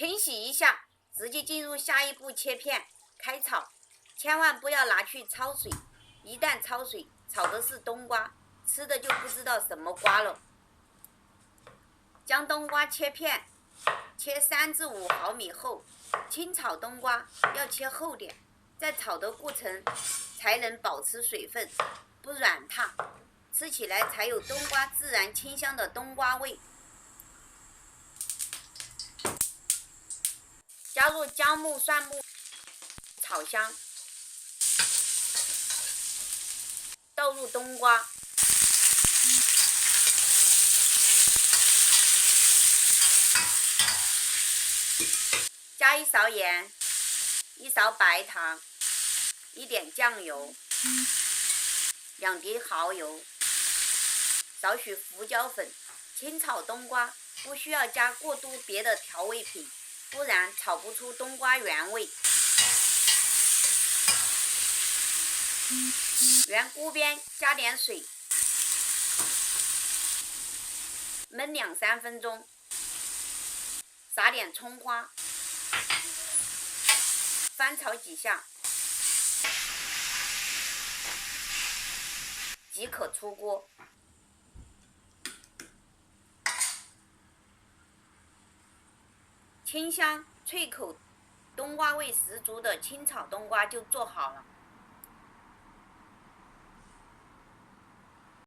清洗一下，直接进入下一步切片开炒，千万不要拿去焯水，一旦焯水，炒的是冬瓜，吃的就不知道什么瓜了。将冬瓜切片，切3至5毫米厚。清炒冬瓜要切厚点，在炒的过程才能保持水分，不软塌，吃起来才有冬瓜自然清香的冬瓜味。加入姜末、蒜末炒香，倒入冬瓜，加1勺盐，1勺白糖，1点酱油，2滴蚝油，少许胡椒粉。清炒冬瓜不需要加过多别的调味品，不然炒不出冬瓜原味。圆锅边加点水，焖2-3分钟，撒点葱花，翻炒几下，即可出锅。清香脆口、冬瓜味十足的清炒冬瓜就做好了。